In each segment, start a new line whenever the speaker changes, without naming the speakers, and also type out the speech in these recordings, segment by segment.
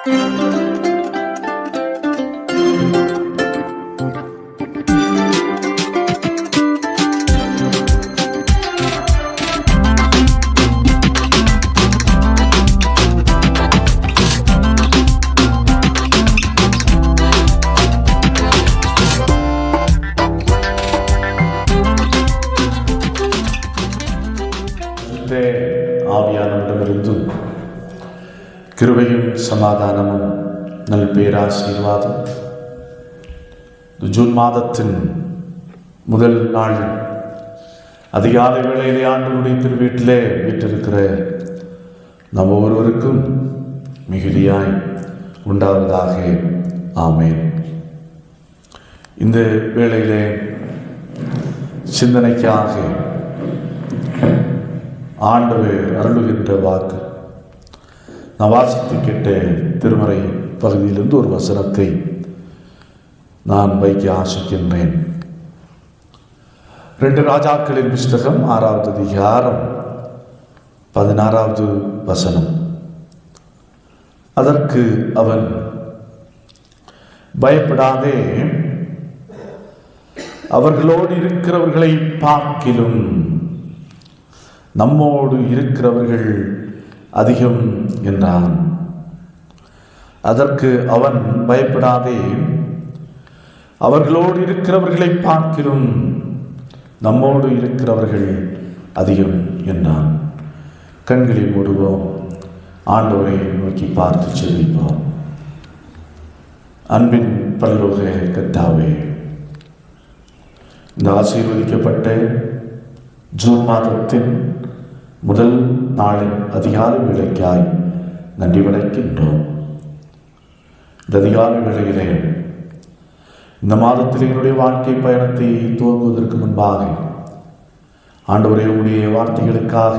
ஆவியானவரிடமிருந்தும் கிருபையும் சமாதானமும் நல் பேராசீர்வாதம் ஜூன் மாதத்தின் முதல் நாள் அதிகாலை வேளையிலே ஆண்டவருடைய திருவீட்டிலே வீற்றிருக்கிற நம் ஒவ்வொருவருக்கும் மிகுதியாய் உண்டாவதாக. ஆமேன். இந்த வேளையிலே சிந்தனைக்காக ஆண்டவர் அருளுகின்ற வாக்கு, நான் வாசித்து கேட்ட திருமறை பகுதியிலிருந்து ஒரு வசனத்தை நான் வைக்க ஆசிக்கின்றேன். 2 ராஜாக்களின் புஸ்தகம் 6வது அதிகாரம் 16வது வசனம். அதற்கு அவன், பயப்படாதே, அவர்களோடு இருக்கிறவர்களை பார்க்கிலும் நம்மோடு இருக்கிறவர்கள் அதிகம் என்றான். அதற்கு அவன், பயப்படாதே, அவர்களோடு இருக்கிறவர்களை பார்க்கிலும் நம்மோடு இருக்கிறவர்கள் அதிகம் என்றான். கண்களை மூடுவோம், ஆண்டவரை நோக்கி பார்த்து செல்விப்போம். அன்பின் பரலோக கர்த்தாவே, இந்த ஆசீர்வதிக்கப்பட்ட ஜூன் மாதத்தின் முதல் நாளின் அதிகாலை வேளைக்காய் நன்றி படைக்கின்றோம். இந்த அதிகாலை வேளையிலே இந்த மாதத்தில் எங்களுடைய வாழ்க்கை பயணத்தை துவங்குவதற்கு முன்பாக ஆண்டவரே, உம்முடைய வார்த்தைகளுக்காக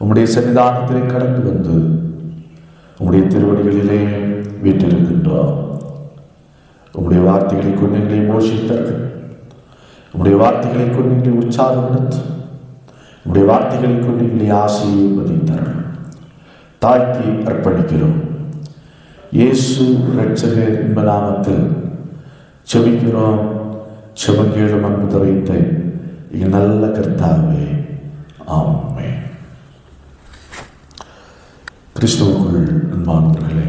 உம்முடைய சன்னிதானத்திலே கடந்து வந்து உம்முடைய திருவடிகளிலே வீற்றிருக்கின்றோம். உம்முடைய வார்த்தைகளை கொண்டு எங்களை போஷித்தார்கள். உம்முடைய வார்த்தைகளை கொண்டு எங்களை உற்சாகப்படுத்து. உம்முடைய வார்த்தைகளை கொண்டு எங்களை ஆசீர்வதித்தார்கள். தாழ்த்தி அர்ப்பணிக்கிறோம். இயேசு இரட்சகர் இன்ப நாமத்தில் செபிக்கிறோம். செபங்கேளும் அன்பு தரைத்த எங்கள் நல்ல கர்த்தாவே, ஆமென். கிறிஸ்துவுக்குள் அன்பானவர்களே,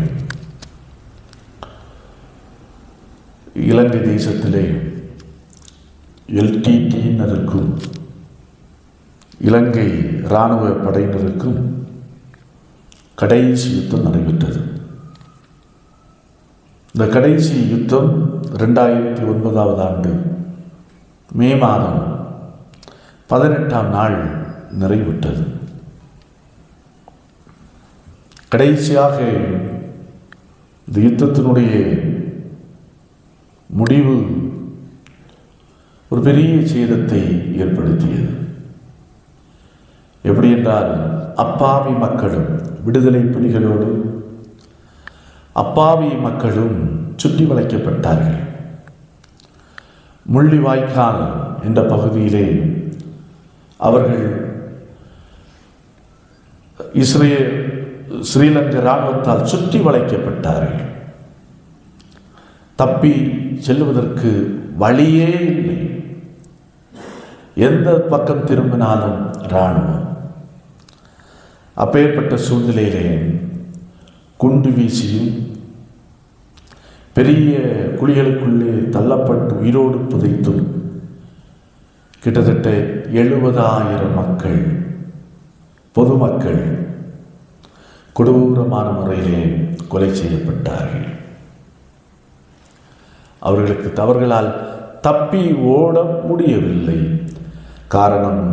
இலங்கை தேசத்திலே LTTயினருக்கும் இலங்கை இராணுவ படையினருக்கும் கடைசி யுத்தம் நடைபெற்றது. இந்த கடைசி யுத்தம் 2009ஆம் ஆண்டு மே மாதம் 18ஆம் நாள் நிறைவுற்றது. கடைசியாக இந்த யுத்தத்தினுடைய முடிவு ஒரு பெரிய சேதத்தை ஏற்படுத்தியது. எப்படி என்றால், அப்பாவி மக்களும் விடுதலை புலிகளோடு அப்பாவி மக்களும் சுற்றி வளைக்கப்பட்டார்கள். முள்ளிவாய்க்கால் என்ற பகுதியிலே அவர்கள் ஸ்ரீலங்கா இராணுவத்தால் சுற்றி வளைக்கப்பட்டார்கள். தப்பி செல்லுவதற்கு வழியே இல்லை. எந்த பக்கம் திரும்பினாலும் இராணுவம். அப்பேற்பட்ட சூழ்நிலையிலே குண்டு வீசியும் பெரிய குழிகளுக்குள்ளே தள்ளப்பட்டு உயிரோடு புதைத்தும் கிட்டத்தட்ட 70,000 மக்கள், பொதுமக்கள் கொடூரமான முறையிலே கொலை செய்யப்பட்டார்கள். அவர்களால் தப்பி ஓட முடியவில்லை. காரணம்,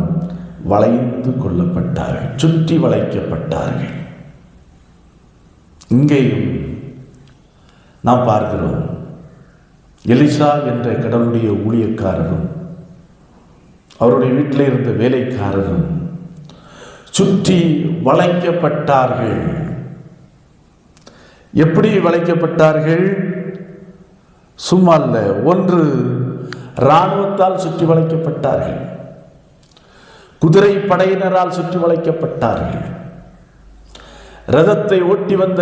வளைந்து கொள்ளப்பட்டார்கள், சுற்றி வளைக்கப்பட்டார்கள். இங்கேயும் நாம் பார்க்கிறோம், எலிசா என்ற கடவுளுடைய ஊழியக்காரரும் அவருடைய வீட்டில் இருந்த வேலைக்காரரும் சுற்றி வளைக்கப்பட்டார்கள். எப்படி வளைக்கப்பட்டார்கள்? சும்மா அல்ல, ஒன்று இராணுவத்தால் சுற்றி வளைக்கப்பட்டார்கள், குதிரை படையினரால் சுற்றி வளைக்கப்பட்டார்கள், ரதத்தை ஓட்டி வந்த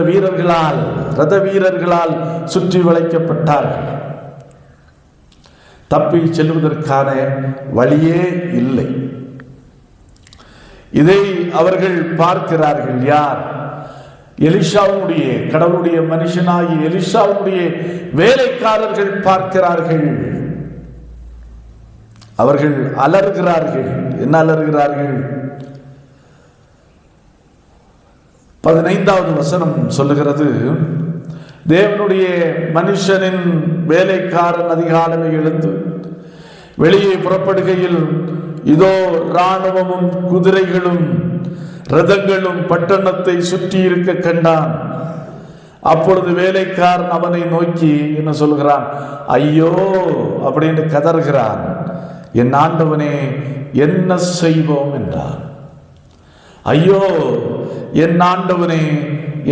ரத வீரர்களால் சுற்றி வளைக்கப்பட்டார்கள். தப்பி செல்வதற்கான வழியே இல்லை. இதை அவர்கள் பார்க்கிறார்கள். யார்? எலிஷாவுடைய, கடவுளுடைய மனுஷனாகி எலிஷாவுடைய வேலைக்காரர்கள் பார்க்கிறார்கள். அவர்கள் அலறுகிறார்கள். என்ன அலறுகிறார்கள்? 15வது வசனம் சொல்லுகிறது, தேவனுடைய மனுஷனின் வேலைக்காரன் அதிகாலமே எழுந்து வெளியே புறப்படுகையில் இதோ இராணுவமும் குதிரைகளும் ரதங்களும் பட்டணத்தை சுற்றி இருக்க கண்டான். அப்பொழுது வேலைக்காரன் அவனை நோக்கி என்ன சொல்கிறான்? ஐயோ அப்படின்னு கதறுகிறான். என் ஆண்டவனே, என்ன செய்வோம் என்றான். ஐயோ என் ஆண்டவனே,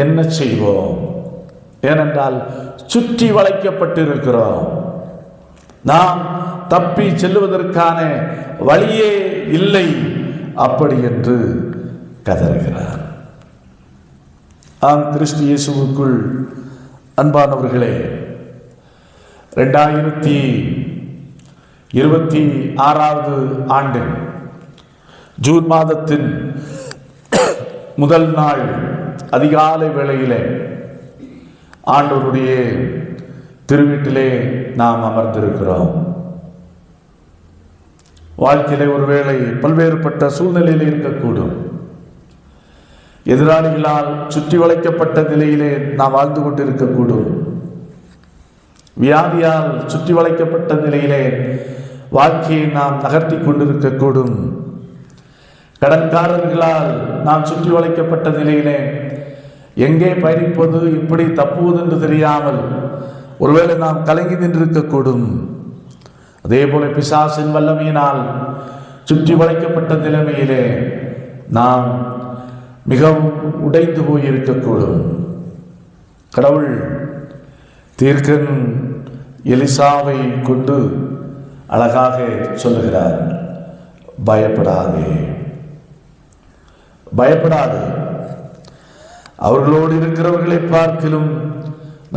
என்ன செய்வோம்? ஏனென்றால் சுற்றி வளைக்கப்பட்டிருக்கிறோம். நாம் தப்பி செல்வதற்கான வழியே இல்லை. அப்படி என்று கதறுகிறார். கிறிஸ்து இயேசுவுக்குள் அன்பானவர்களே, 2026வது ஆண்டின் ஜூன் மாதத்தின் முதல் நாள் அதிகாலை வேளையிலே ஆண்டவருடைய திருவீட்டிலே நாம் அமர்ந்திருக்கிறோம். வாழ்க்கையிலே ஒருவேளை பல்வேறுபட்ட சூழ்நிலையில் இருக்கக்கூடும். எதிராளிகளால் சுற்றி வளைக்கப்பட்ட நிலையிலே நாம் வாழ்ந்து கொண்டிருக்கக்கூடும். வியாதியால் சுற்றி வளைக்கப்பட்ட நிலையிலே வாழ்க்கையை நாம் நகர்த்தி கொண்டிருக்கக்கூடும். கடன்காரர்களால் நாம் சுற்றி வளைக்கப்பட்ட நிலையிலே எங்கே பயணிப்பது, எப்படி தப்புவது என்று தெரியாமல் ஒருவேளை நாம் கலங்கி நின்றிருக்கக்கூடும். அதே போல பிசாசின் வல்லமையினால் சுற்றி வளைக்கப்பட்ட நிலைமையிலே நாம் மிகவும் உடைந்து போயிருக்கக்கூடும். கடவுள் தீர்க்கன் எலிசாவை கொண்டு அழகாக சொல்லுகிறார், பயப்படாதே, பயப்படாதே. அவர்களோடு இருக்கிறவர்களை பார்க்கிலும்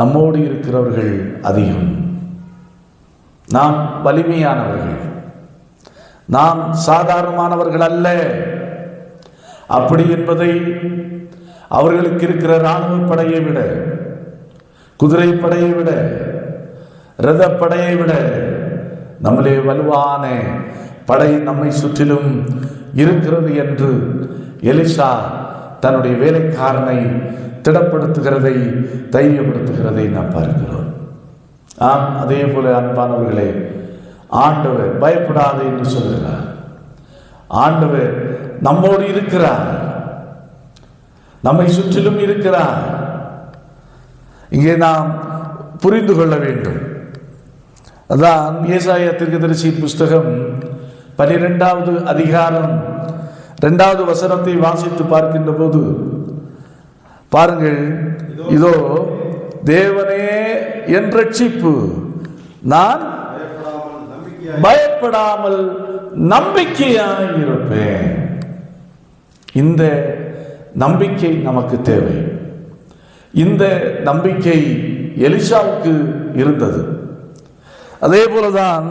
நம்மோடு இருக்கிறவர்கள் அதிகம். நாம் வலிமையானவர்கள், நாம் சாதாரணமானவர்கள் அல்ல. அப்படி என்பதை அவர்களுக்கு இருக்கிற இராணுவ படையை விட, குதிரை படையை விட, இரத படையை விட நம்மளே வலுவான படை நம்மை சுற்றிலும் இருக்கிறது என்று எலிசா தன்னுடைய வேலைக்காரனை திடப்படுத்துகிறதை, தைரியப்படுத்துகிறதை நாம் பார்க்கிறோம். அதே போல அன்பானவர்களே, ஆண்டவர் பயப்படாதே என்று சொல்கிறார். ஆண்டவர் நம்மோடு இருக்கிறார், நம்மை சுற்றிலும் இருக்கிறார். இங்கே நாம் புரிந்து கொள்ள வேண்டும். அதான் ஏசாயா தீர்க்கதரிசியின் புஸ்தகம் 12வது அதிகாரம் 2வது வசனத்தை வாசித்து பார்க்கின்ற போது பாருங்கள், இதோ தேவனே என் ரட்சிப்பு, நான் பயப்படாமல் நம்பிக்கையாய் இருப்பேன். இந்த நம்பிக்கை நமக்கு தேவை. இந்த நம்பிக்கை எலிசாவுக்கு இருந்தது. அதே போலதான்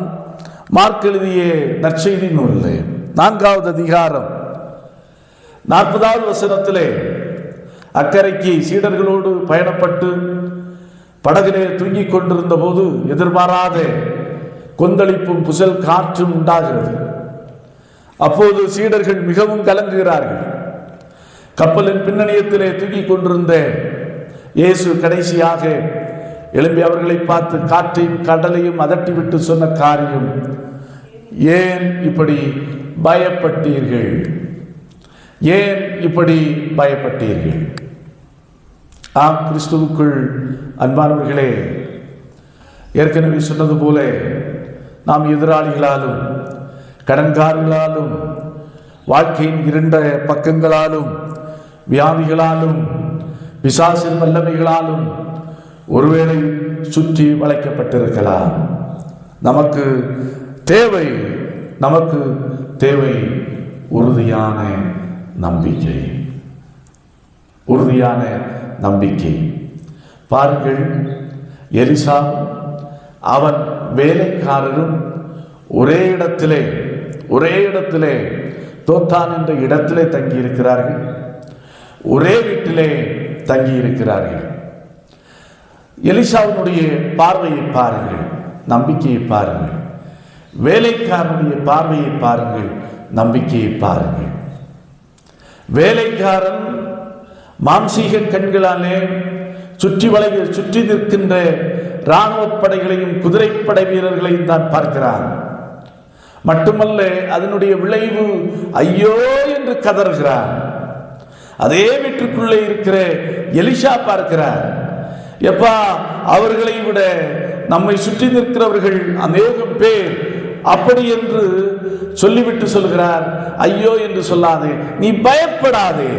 மார்க் எழுதிய நற்செய்தி நூலிலே 4வது அதிகாரம் 40வது வசனத்திலே அக்கறைக்கு சீடர்களோடு பயணப்பட்டு படகிலே தூங்கிக் கொண்டிருந்த போது எதிர்பாராத கொந்தளிப்பும் புசல் காற்றும் உண்டாகிறது. அப்போது சீடர்கள் மிகவும் கலங்குகிறார்கள். கப்பலின் பின்னணியத்திலே தூங்கிக் கொண்டிருந்த இயேசு கடைசியாக எழும்பி அவர்களை பார்த்து காற்றையும் கடலையும் அதட்டிவிட்டு சொன்ன காரியம், ஏன் இப்படி பயப்பட்டீர்கள்? ஏன் இப்படி பயப்பட்டீர்கள்? கிறிஸ்துவுக்குள் அன்பானவர்களே, ஏற்கனவே சொன்னது போல நாம் எதிராளிகளாலும், கடன்காரர்களாலும், வாழ்க்கையின் இருண்ட பக்கங்களாலும், வியாதிகளாலும், பிசாசின் வல்லமைகளாலும் ஒருவேளை சுற்றி வளைக்கப்பட்டிருக்கலாம். நமக்கு தேவை உறுதியான நம்பிக்கை. உறுதியான நம்பிக்கை. பாருங்கள், எலிசா அவன் வேலைக்காரரும் ஒரே இடத்திலே தோத்தான் என்ற இடத்திலே தங்கியிருக்கிறார்கள். ஒரே வீட்டிலே தங்கியிருக்கிறார்கள். எலிசாவினுடைய பார்வையை பாருங்கள், நம்பிக்கையை பாருங்கள். வேலைக்காரனுடைய பார்வையை பாருங்கள், நம்பிக்கையை பாருங்கள். வேலைக்காரன் மாம்சீக கண்களாலே சுற்றி நிற்கின்ற இராணுவ படைகளையும் குதிரைப்படை வீரர்களையும் தான் பார்க்கிறான். மட்டுமல்ல, அதனுடைய விளைவு ஐயோ என்று கதறுகிறான். அதே வீட்டுக்குள்ளே இருக்கிற எலிசா பார்க்கிறார், எப்பா, அவர்களை விட நம்மை சுற்றி நிற்கிறவர்கள் அநேகம் பேர் அப்படி என்று சொல்லிவிட்டு சொல்கிறார், ஐயோ என்று சொல்லாதே, நீ பயப்படாதே.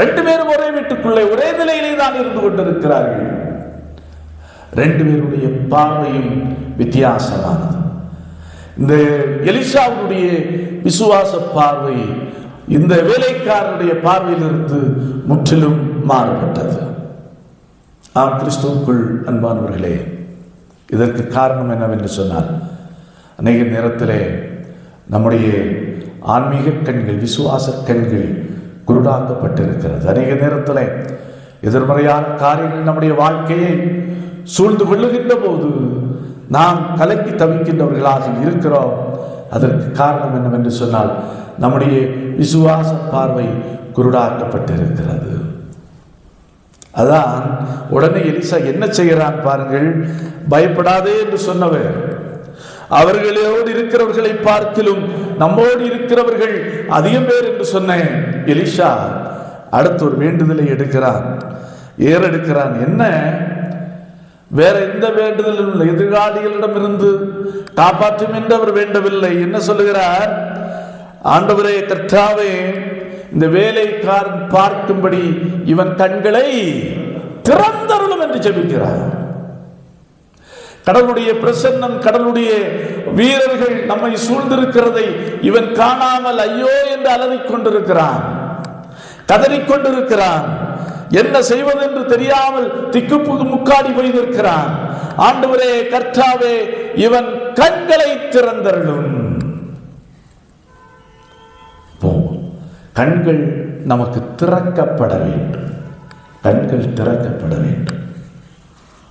ரெண்டு பேரும் ஒரே வீட்டுக்குள்ளே ஒரே நிலையிலே தான் இருந்து கொண்டிருக்கிறார்கள். ரெண்டு பேருடைய பார்வையும் வித்தியாசமானது. இந்த எலிசாவுடைய விசுவாச பார்வை இந்த வேலைக்காரனுடைய பார்வையிலிருந்து முற்றிலும் மாறுபட்டது. ஆம், கிறிஸ்துவுக்குள் அன்பானவர்களே, இதற்கு காரணம் என்னவென்று சொன்னால், அநேக நேரத்திலே நம்முடைய ஆன்மீக கண்கள், விசுவாச கண்கள் குருடாக்கப்பட்டிருக்கிறது. அநேக நேரத்தில் எதிர்மறையான காரியங்கள் நம்முடைய வாழ்க்கையை சூழ்ந்து கொள்ளுகின்ற போது நாம் கலங்கி தவிக்கின்றவர்களாக இருக்கிறோம். அதற்கு காரணம் என்னவென்று சொன்னால், நம்முடைய விசுவாச பார்வை குருடாக்கப்பட்டிருக்கிறது. அதான் உடனே எலிசா என்ன செய்கிறான் பாருங்கள். பயப்படாதே என்று சொன்னவர், அவர்களோடு இருக்கிறவர்களை பார்க்கிலும் நம்மோடு இருக்கிறவர்கள் அதிகம் பேர் என்று சொன்ன எலிசா அடுத்து ஒரு வேண்டுதலை எடுக்கிறான், ஏறெடுக்கிறான். என்ன? வேற எந்த வேண்டுதலும் எதிராளிகளிடமிருந்து காப்பாற்றும் என்று அவர் வேண்டவில்லை. என்ன சொல்லுகிறார்? ஆண்டவரே, கர்த்தாவே, இந்த வேலைக்காரன் பார்க்கும்படி இவன் கண்களை திறந்தருளும் என்று ஜெபிக்கிறார். கடவுளுடைய பிரசன்னம், கடவுளுடைய வீரர்கள் நம்மை சூழ்ந்திருக்கிறதை இவன் காணாமல் ஐயோ என்று அலறிக் கொண்டிருக்கிறான், கதறிக்கொண்டிருக்கிறான். என்ன செய்வதென்று தெரியாமல் திக்குப்புக்கு முக்காடி போய் நிற்கிறான். ஆண்டவரே, கர்த்தாவே, இவன் கண்களை திறந்தருளும். கண்கள் நமக்கு திறக்கப்பட வேண்டும். கண்கள் திறக்கப்பட வேண்டும்.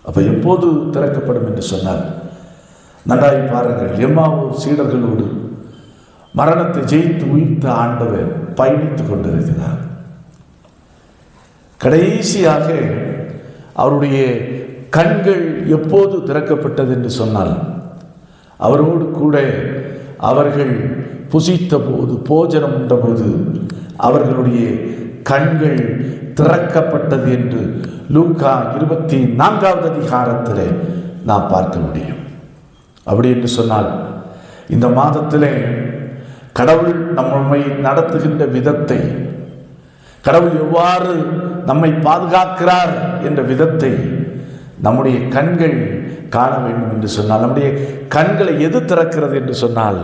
அப்ப எப்போது திறக்கப்படும் என்று சொன்னால், நன்றாய் பாருங்கள், எம்மாவு சீடர்களோடு மரணத்தை ஜெயித்து உயிர்த்த ஆண்டவர் பயணித்துக் கொண்டிருக்கிறார். கடைசியாக அவருடைய கண்கள் எப்போது திறக்கப்பட்டது என்று சொன்னால், அவரோடு கூட அவர்கள் புசித்த போது, போஜனம் உண்ட போது அவர்களுடைய கண்கள் திறக்கப்பட்டது என்று லூக்கா 24வது அதிகாரத்திலே நாம் பார்க்க முடியும். அப்படி என்று சொன்னால், இந்த மாதத்திலே கடவுள் நம்மை நடத்துகின்ற விதத்தை, கடவுள் எவ்வாறு நம்மை பாதுகாக்கிறார் என்ற விதத்தை நம்முடைய கண்கள் காண வேண்டும் என்று சொன்னால், நம்முடைய கண்களை எது திறக்கிறது என்று சொன்னால்,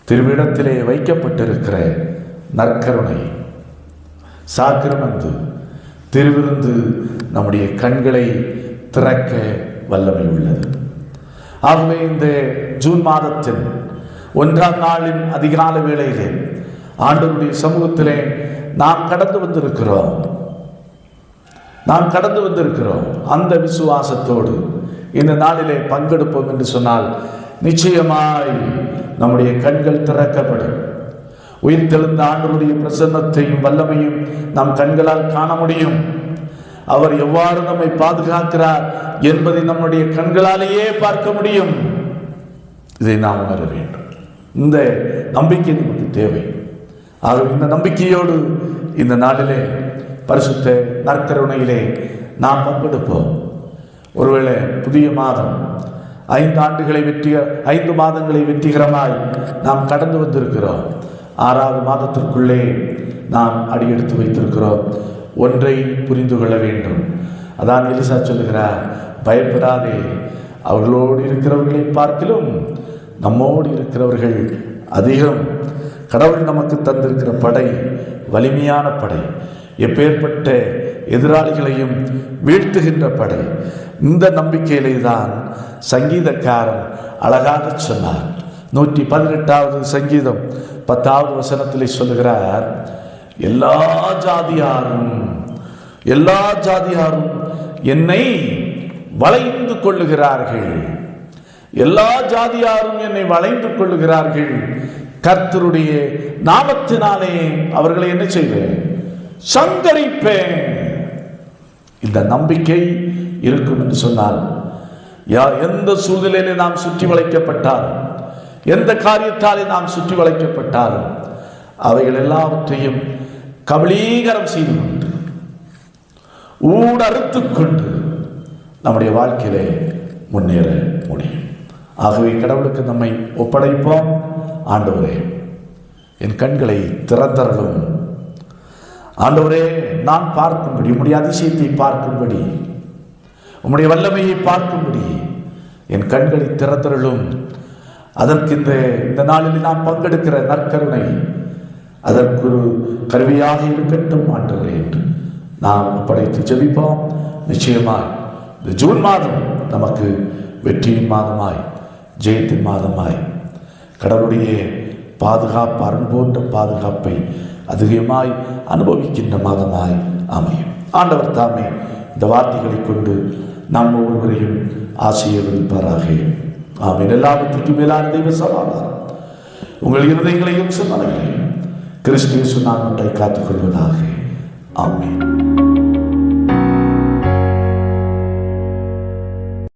திருவிடத்திலே வைக்கப்பட்டிருக்கிற நற்கருணை, சாக்கிரமந்து, திருவிருந்து நம்முடைய கண்களை திறக்க வல்லமை உள்ளது. ஆகவே இந்த ஜூன் மாதத்தின் 1ஆம் நாளின் அதிகால வேளையிலே ஆண்டவருடைய சமூகத்திலே நாம் கடந்து வந்திருக்கிறோம். அந்த விசுவாசத்தோடு இந்த நாளிலே பங்கெடுப்போம் என்று சொன்னால், நிச்சயமாய் நம்முடைய கண்கள் திறக்கப்படும். உயிர்த்தெழுந்த ஆண்டவருடைய பிரசன்னத்தையும் வல்லமையும் நம் கண்களால் காண முடியும். அவர் எவ்வாறு நம்மை பாதுகாக்கிறார் என்பதை நம்முடைய கண்களாலேயே பார்க்க முடியும். இதை நாம் உணர வேண்டும். இந்த நம்பிக்கை நமக்கு தேவை. ஆகவே இந்த நம்பிக்கையோடு இந்த நாளிலே பரிசுத்த நற்கருணையிலே நாம் பங்கெடுப்போம். ஒருவேளை புதிய மாதம் 5 மாதங்களை வெற்றிகரமாய் நாம் கடந்து வந்திருக்கிறோம். 6வது மாதத்திற்குள்ளே நாம் அடியெடுத்து வைத்திருக்கிறோம். ஒன்றை புரிந்து கொள்ள வேண்டும். அதான் எலிசா சொல்லுகிறார், பயப்படாதே, அவர்களோடு இருக்கிறவர்களை பார்க்கிலும் நம்மோடு இருக்கிறவர்கள் அதிகம். கடவுள் நமக்கு தந்திருக்கிற படை வலிமையான படை. எப்பேற்பட்ட எதிராளிகளையும் வீழ்த்துகின்ற படை. இந்த நம்பிக்கையிலே தான் சங்கீதக்காரன் அழகாக சொன்னார். 118வது சங்கீதம் 10வது வசனத்திலே சொல்லுகிறார், எல்லா ஜாதியாரும் என்னை வளைந்து கொள்ளுகிறார்கள். எல்லா ஜாதியாரும் என்னை வளைந்து கொள்ளுகிறார்கள். கர்த்தருடைய நாமத்தினாலே அவர்களை என்ன செய்வேன்? சங்கரிப்பேன். இந்த நம்பிக்கை இருக்கும் என்று சொன்னால், எந்த சூழ்நிலையிலே நாம் சுற்றி வளைக்கப்பட்டாலும், எந்த காரியத்தாலே நாம் சுற்றி வளைக்கப்பட்டாலும், அவைகள் எல்லாவற்றையும் கபலீகரம் செய்து கொண்டு, ஊடறுத்து கொண்டு நம்முடைய வாழ்க்கையிலே முன்னேற முடியும். ஆகவே கடவுளுக்கு நம்மை ஒப்படைப்போம். ஆண்டவரே, என் கண்களை திறந்தருளும். ஆண்டவரே, நான் பார்க்கும்படி, உம்முடைய அதிசயத்தை பார்க்கும்படி, உம்முடைய வல்லமையை பார்க்கும்படி என் கண்களை திறந்தருளும். அதற்கு இந்த நாளில் நாம் பங்கெடுக்கிற நற்கருணை அதற்கு ஒரு கருவியாக இருக்கட்டும் ஆண்டவரே என்று நாம் ஒப்படைத்து ஜெபிப்போம். நிச்சயமாய் இந்த ஜூன் மாதம் நமக்கு வெற்றியின் மாதமாய், ஜெயத்தின் மாதமாய், கடவுளுடைய பாதுகாப்பு, அருள் போன்ற பாதுகாப்பை அதிகமாய் அனுபவிக்கின்ற மாதமாய் அமையும். ஆண்டவர் தாமே இந்த வார்த்தைகளை கொண்டு நாம் ஒவ்வொருவரையும் ஆசீர்வதிப்பாராக. ஆமென். எல்லாவற்றுக்கும் மேலான தெய்வ சமாதானம் உங்கள் இருதயங்களையும் சிந்தனைகளையும் கிறிஸ்து இயேசு நாமத்தை காத்துக் கொள்வதாக. ஆமென்.